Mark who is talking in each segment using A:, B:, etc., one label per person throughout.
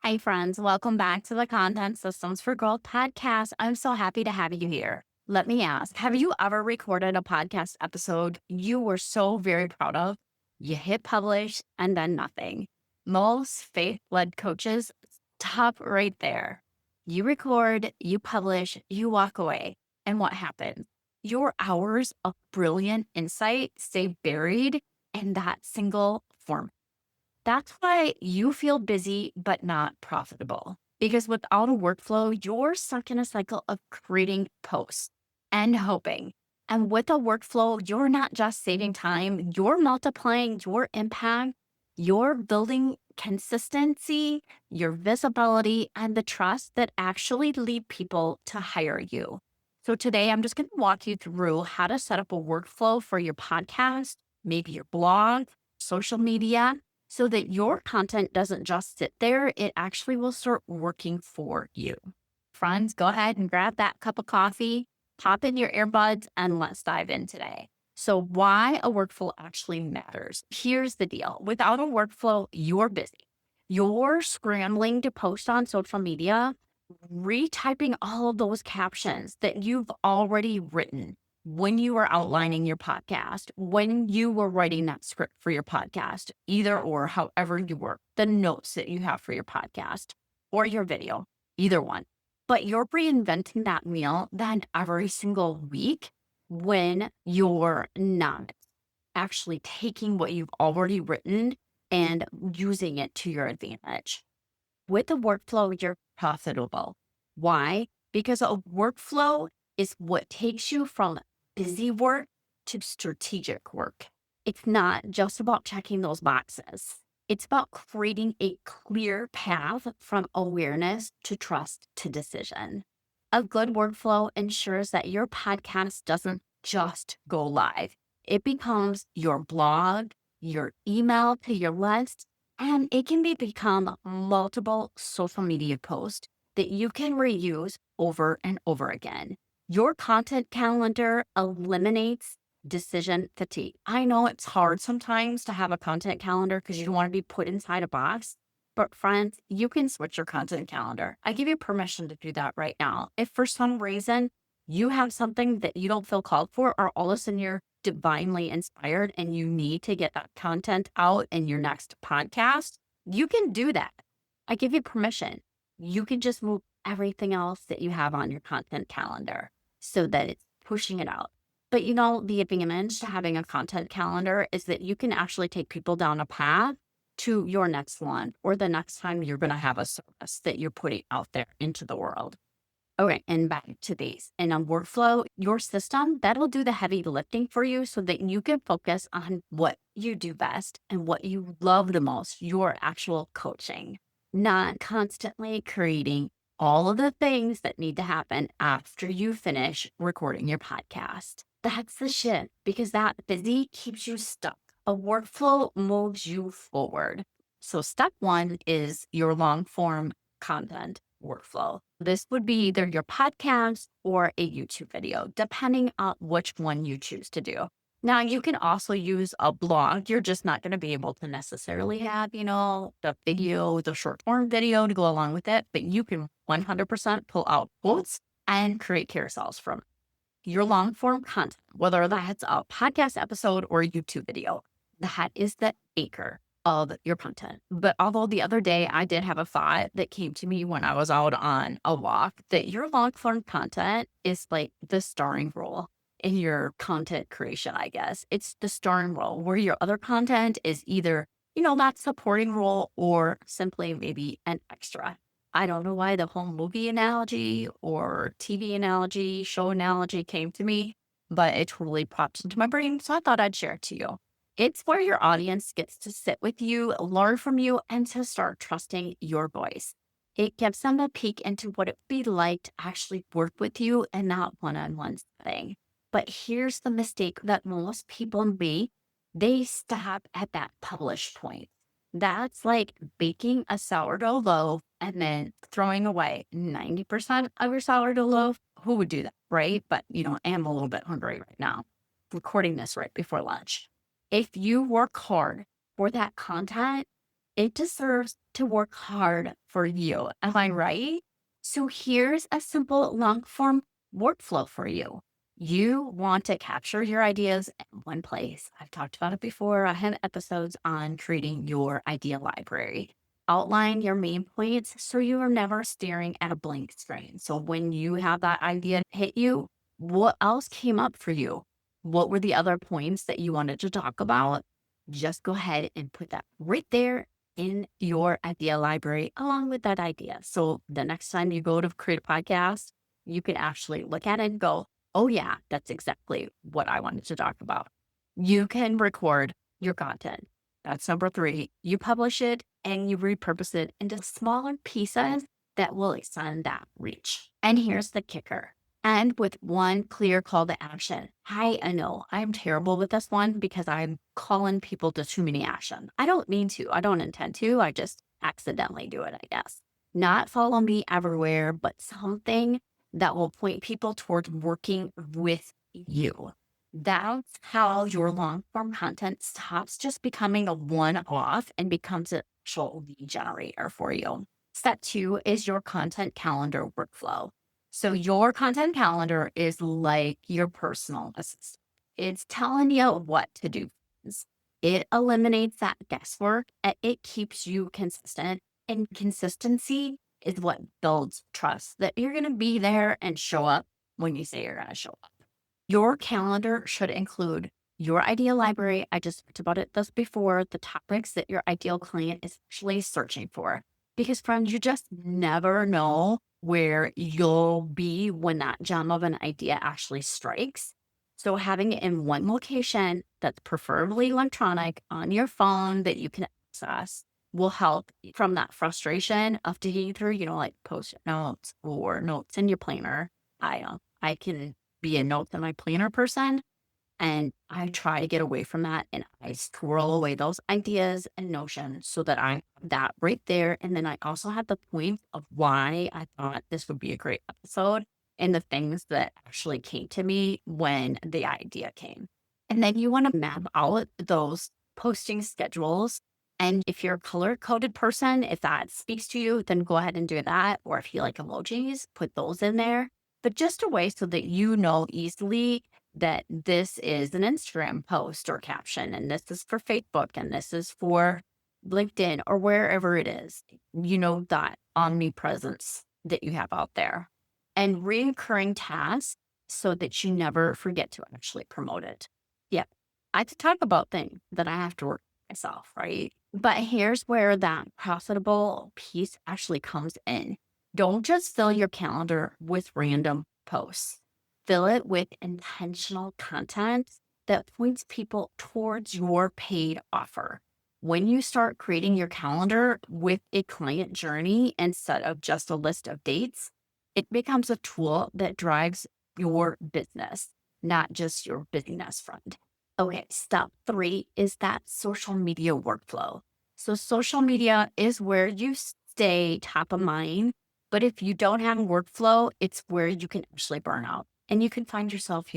A: Hi, friends. Welcome back to the Content Systems for Growth podcast. I'm so happy to have you here. Let me ask, have you ever recorded a podcast episode you were so very proud of? You hit publish and then nothing. Most faith led coaches stop right there. You record, you publish, you walk away. And what happens? Your hours of brilliant insight stay buried in that single format. That's why you feel busy but not profitable. Because without a workflow, you're stuck in a cycle of creating posts and hoping. And with a workflow, you're not just saving time, you're multiplying your impact, you're building consistency, your visibility, and the trust that actually lead people to hire you. So today, I'm just going to walk you through how to set up a workflow for your podcast, maybe your blog, social media, so that your content doesn't just sit there, it actually will start working for you. Friends, go ahead and grab that cup of coffee, pop in your earbuds, and let's dive in today. So, why a workflow actually matters. Here's the deal: without a workflow, you're busy. You're scrambling to post on social media, retyping all of those captions that you've already written when you were outlining your podcast, when you were writing that script for your podcast, either or, however you work, the notes that you have for your podcast or your video, either one. But you're reinventing that wheel then every single week when you're not actually taking what you've already written and using it to your advantage. With a workflow, you're profitable. Why? Because a workflow is what takes you from busy work to strategic work. It's not just about checking those boxes. It's about creating a clear path from awareness to trust to decision. A good workflow ensures that your podcast doesn't just go live. It becomes your blog, your email to your list, and it can become multiple social media posts that you can reuse over and over again. Your content calendar eliminates decision fatigue. I know it's hard sometimes to have a content calendar because you don't want to be put inside a box. But friends, you can switch your content calendar. I give you permission to do that right now. If for some reason you have something that you don't feel called for, or all of a sudden you're divinely inspired and you need to get that content out in your next podcast, you can do that. I give you permission. You can just move everything else that you have on your content calendar so that it's pushing it out. But the advantage to having a content calendar is that you can actually take people down a path to your next one or the next time you're going to have a service that you're putting out there into the world. Okay, and back to these. In a workflow, your system, that'll do the heavy lifting for you so that you can focus on what you do best and what you love the most, your actual coaching, not constantly creating all of the things that need to happen after you finish recording your podcast. That's the shit, because that busy keeps you stuck. A workflow moves you forward. So step one is your long form content workflow. This would be either your podcast or a YouTube video, depending on which one you choose to do. Now, you can also use a blog. You're just not going to be able to necessarily have, the video, the short form video to go along with it, but you can 100% pull out quotes and create carousels from your long form content, whether that's a podcast episode or a YouTube video. That is the anchor of your content. But although the other day I did have a thought that came to me when I was out on a walk, that your long form content is like the starring role in your content creation, I guess. It's the starring role where your other content is either, that supporting role or simply maybe an extra. I don't know why the whole movie analogy or TV analogy, show analogy came to me, but it totally popped into my brain. So I thought I'd share it to you. It's where your audience gets to sit with you, learn from you, and to start trusting your voice. It gives them a peek into what it would be like to actually work with you and not one-on-one setting. But here's the mistake that most people make. They stop at that publish point. That's like baking a sourdough loaf and then throwing away 90% of your sourdough loaf. Who would do that, right? But, I am a little bit hungry right now, recording this right before lunch. If you work hard for that content, it deserves to work hard for you. Am I right? So here's a simple long form workflow for you. You want to capture your ideas in one place. I've talked about it before. I have episodes on creating your idea library. Outline your main points so you are never staring at a blank screen. So when you have that idea hit you, what else came up for you? What were the other points that you wanted to talk about? Just go ahead and put that right there in your idea library along with that idea. So the next time you go to create a podcast, you can actually look at it and go, oh, yeah, that's exactly what I wanted to talk about. You can record your content. That's number 3. You publish it and you repurpose it into smaller pieces that will extend that reach. And here's the kicker. And with one clear call to action. I know I'm terrible with this one because I'm calling people to too many action. I don't mean to. I don't intend to. I just accidentally do it, I guess. Not follow me everywhere, but something that will point people towards working with you. That's how your long form content stops just becoming a one off and becomes an actual lead generator for you. Step 2 is your content calendar workflow. So your content calendar is like your personal assistant. It's telling you what to do. It eliminates that guesswork and it keeps you consistent. And consistency is what builds trust that you're going to be there and show up when you say you're going to show up. Your calendar should include your idea library. I just talked about this before, the topics that your ideal client is actually searching for. Because, friends, you just never know where you'll be when that gem of an idea actually strikes. So having it in one location that's preferably electronic on your phone that you can access will help from that frustration of digging through, like post-it notes or notes in your planner. I can be a notes in my planner person. And I try to get away from that and I squirrel away those ideas and notions so that I have that right there. And then I also have the point of why I thought this would be a great episode and the things that actually came to me when the idea came. And then you want to map out those posting schedules. And if you're a color coded person, if that speaks to you, then go ahead and do that. Or if you like emojis, put those in there. But just a way so that you know easily that this is an Instagram post or caption, and this is for Facebook, and this is for LinkedIn or wherever it is. That omnipresence that you have out there. And recurring tasks so that you never forget to actually promote it. Yep. I could talk about things that I have to work myself, right? But here's where that profitable piece actually comes in. Don't just fill your calendar with random posts. Fill it with intentional content that points people towards your paid offer. When you start creating your calendar with a client journey instead of just a list of dates, it becomes a tool that drives your business, not just your busyness friend. Okay, step 3 is that social media workflow. So social media is where you stay top of mind, but if you don't have a workflow, it's where you can actually burn out. And you can find yourself,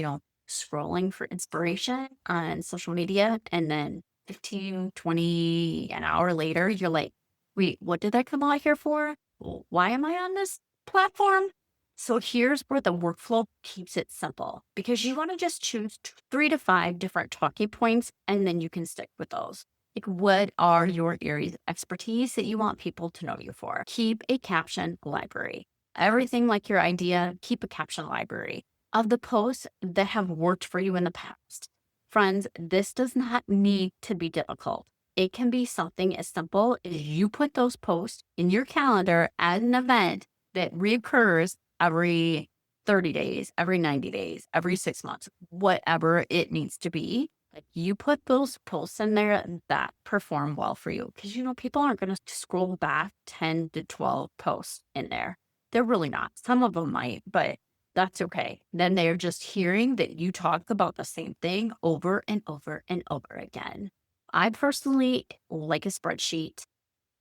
A: scrolling for inspiration on social media. And then 15, 20, an hour later, you're like, wait, what did I come out here for? Why am I on this platform? So here's where the workflow keeps it simple because you want to just choose 3 to 5 different talking points and then you can stick with those. Like, what are your areas of expertise that you want people to know you for? Keep a caption library. Everything like your idea, keep a caption library of the posts that have worked for you in the past. Friends, this does not need to be difficult. It can be something as simple as you put those posts in your calendar as an event that reoccurs every 30 days, every 90 days, every 6 months, whatever it needs to be. Like, you put those posts in there that perform well for you because, people aren't going to scroll back 10 to 12 posts in there. They're really not. Some of them might, but that's okay. Then they're just hearing that you talk about the same thing over and over and over again. I personally like a spreadsheet.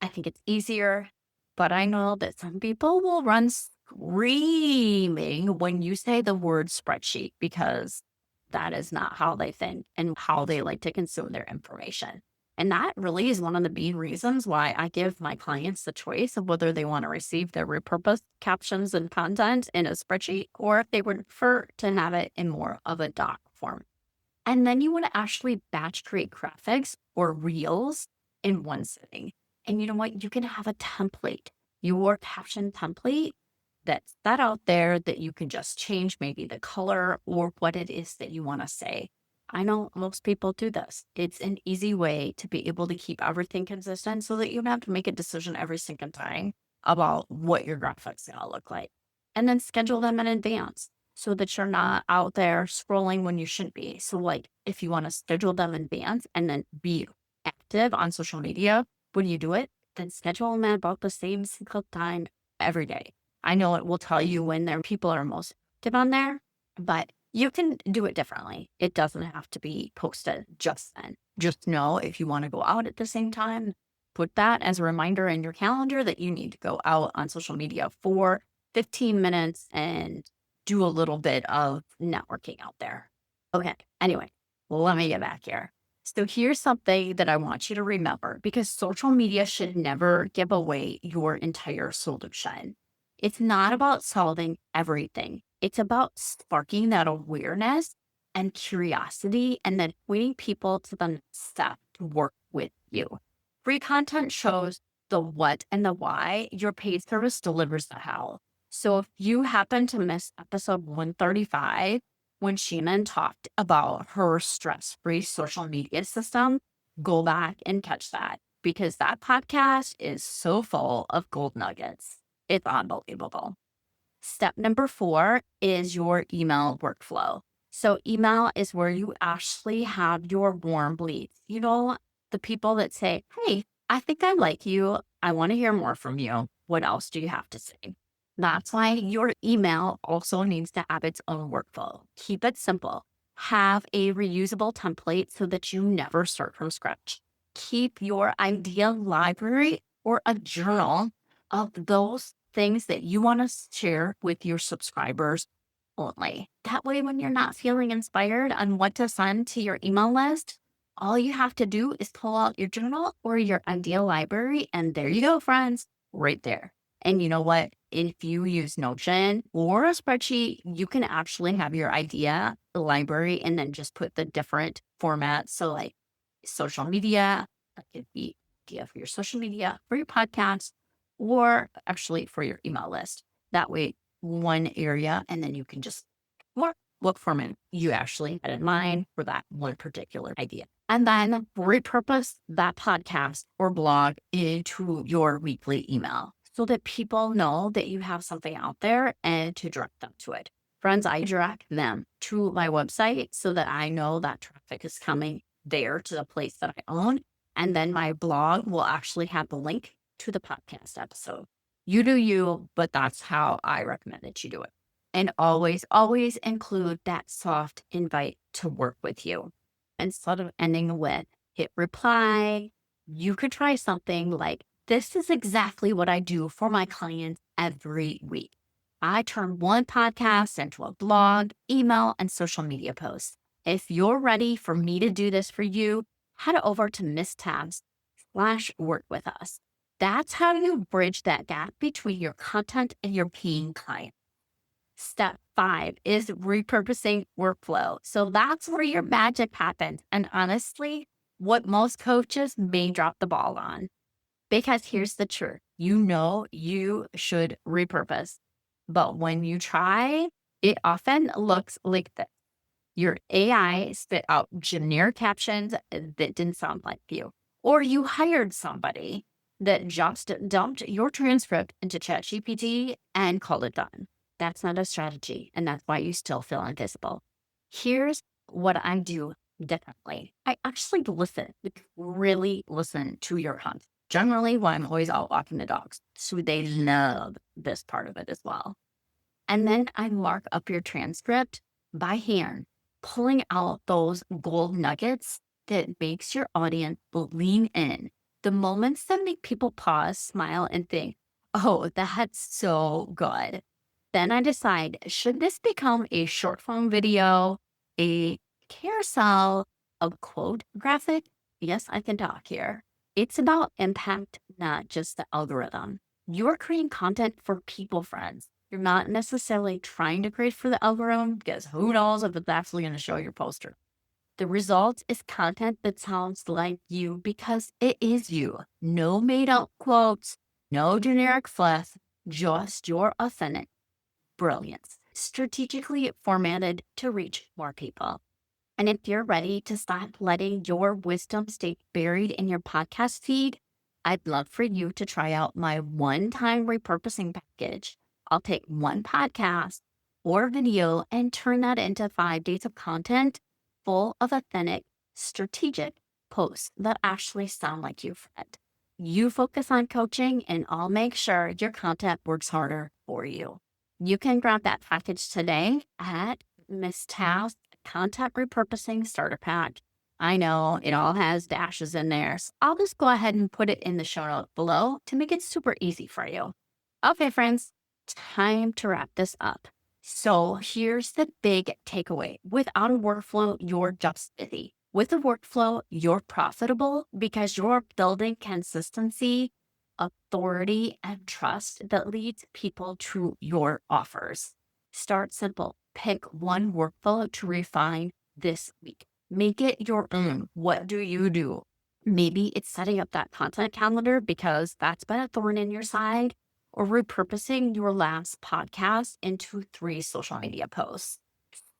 A: I think it's easier, but I know that some people will run screaming when you say the word spreadsheet because that is not how they think and how they like to consume their information. And that really is one of the main reasons why I give my clients the choice of whether they want to receive their repurposed captions and content in a spreadsheet or if they would prefer to have it in more of a doc form. And then you want to actually batch create graphics or reels in one sitting. And you know what? You can have a template, your caption template that's that out there that you can just change maybe the color or what it is that you want to say. I know most people do this. It's an easy way to be able to keep everything consistent so that you don't have to make a decision every single time about what your graphics are going to look like. And then schedule them in advance so that you're not out there scrolling when you shouldn't be. So, like, if you want to schedule them in advance and then be active on social media when you do it, then schedule them at about the same single time every day. I know it will tell you when their people are most active on there, but you can do it differently. It doesn't have to be posted just then. Just know if you want to go out at the same time, put that as a reminder in your calendar that you need to go out on social media for 15 minutes and do a little bit of networking out there. Okay. Anyway, let me get back here. So here's something that I want you to remember because social media should never give away your entire solution. It's not about solving everything. It's about sparking that awareness and curiosity and then pointing people to the next step to work with you. Free content shows the what and the why. Your paid service delivers the how. So if you happen to miss episode 135, when Shannon talked about her stress-free social media system, go back and catch that because that podcast is so full of gold nuggets. It's unbelievable. Step number 4 is your email workflow. So email is where you actually have your warm leads. You know, the people that say, hey, I think I like you. I want to hear more from you. What else do you have to say? That's why your email also needs to have its own workflow. Keep it simple. Have a reusable template so that you never start from scratch. Keep your idea library or a journal of those things that you want to share with your subscribers only. That way, when you're not feeling inspired on what to send to your email list, all you have to do is pull out your journal or your idea library, and there you go, friends, right there. And you know what? If you use Notion or a spreadsheet, you can actually have your idea library and then just put the different formats. So like social media, that could be idea for your social media, for your podcast, or actually for your email list. That way, one area, and then you can just look for it you actually had in mind for that one particular idea. And then repurpose that podcast or blog into your weekly email so that people know that you have something out there and to direct them to it. Friends, I direct them to my website so that I know that traffic is coming there to the place that I own. And then my blog will actually have the link to the podcast episode. You do you, but that's how I recommend that you do it. And always, always include that soft invite to work with you. Instead of ending with hit reply, you could try something like, this is exactly what I do for my clients every week. I turn one podcast into a blog, email, and social media post. If you're ready for me to do this for you, head over to misstabs/work with us. That's how you bridge that gap between your content and your paying client. Step 5 is repurposing workflow. So that's where your magic happens. And honestly, what most coaches may drop the ball on. Because here's the truth. You know you should repurpose. But when you try, it often looks like this. Your AI spit out generic captions that didn't sound like you. Or you hired somebody that just dumped your transcript into ChatGPT and called it done. That's not a strategy, and that's why you still feel invisible. Here's what I do differently. I actually listen, really listen to your hunt. Generally, when I'm always out walking the dogs, so they love this part of it as well. And then I mark up your transcript by hand, pulling out those gold nuggets that makes your audience lean in. The moments that make people pause, smile, and think, oh, that's so good. Then I decide, should this become a short form video, a carousel, a quote graphic, Yes, I can talk here. It's about impact, not just the algorithm. You're creating content for people, friends. You're not necessarily trying to create for the algorithm because who knows if it's actually going to show your poster. The result is content that sounds like you because it is you. No made up quotes, no generic fluff, just your authentic brilliance, strategically formatted to reach more people. And if you're ready to stop letting your wisdom stay buried in your podcast feed, I'd love for you to try out my one-time repurposing package. I'll take one podcast or video and turn that into 5 days of content full of authentic, strategic posts that actually sound like you, friend. You focus on coaching, and I'll make sure your content works harder for you. You can grab that package today at Miss Tao's Content Repurposing Starter Pack. I know it all has dashes in there, so I'll just go ahead and put it in the show note below to make it super easy for you. Okay, friends, time to wrap this up. So here's the big takeaway. Without a workflow, you're just busy. With a workflow, you're profitable because you're building consistency, authority, and trust that leads people to your offers. Start simple. Pick one workflow to refine this week. Make it your own. What do you do? Maybe it's setting up that content calendar because that's been a thorn in your side, or repurposing your last podcast into 3 social media posts.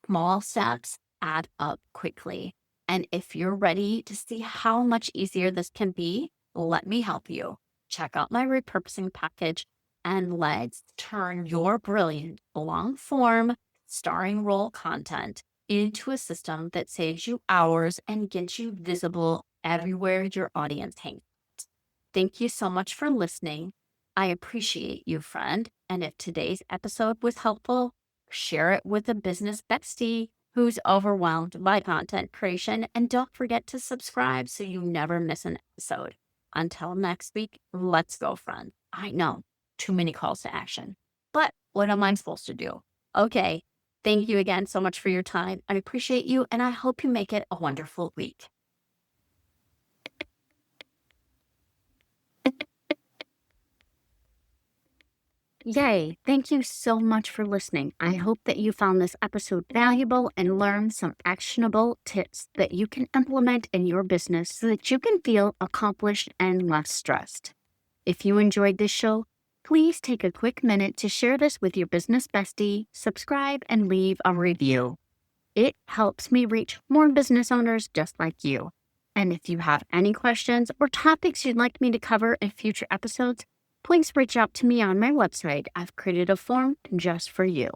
A: Small steps add up quickly. And if you're ready to see how much easier this can be, let me help you. Check out my repurposing package and let's turn your brilliant long form starring role content into a system that saves you hours and gets you visible everywhere your audience hangs out. Thank you so much for listening. I appreciate you, friend. And if today's episode was helpful, share it with a business bestie who's overwhelmed by content creation. And don't forget to subscribe so you never miss an episode. Until next week, let's go, friend. I know, too many calls to action. But what am I supposed to do? Okay, thank you again so much for your time. I appreciate you, and I hope you make it a wonderful week. Yay. Thank you so much for listening. I hope that you found this episode valuable and learned some actionable tips that you can implement in your business so that you can feel accomplished and less stressed. If you enjoyed this show, please take a quick minute to share this with your business bestie, subscribe, and leave a review. It helps me reach more business owners just like you. And if you have any questions or topics you'd like me to cover in future episodes, please reach out to me on my website. I've created a form just for you.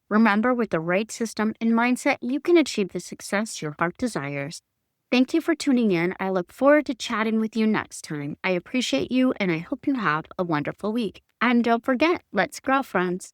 A: Remember, with the right system and mindset, you can achieve the success your heart desires. Thank you for tuning in. I look forward to chatting with you next time. I appreciate you, and I hope you have a wonderful week. And don't forget, let's grow, friends.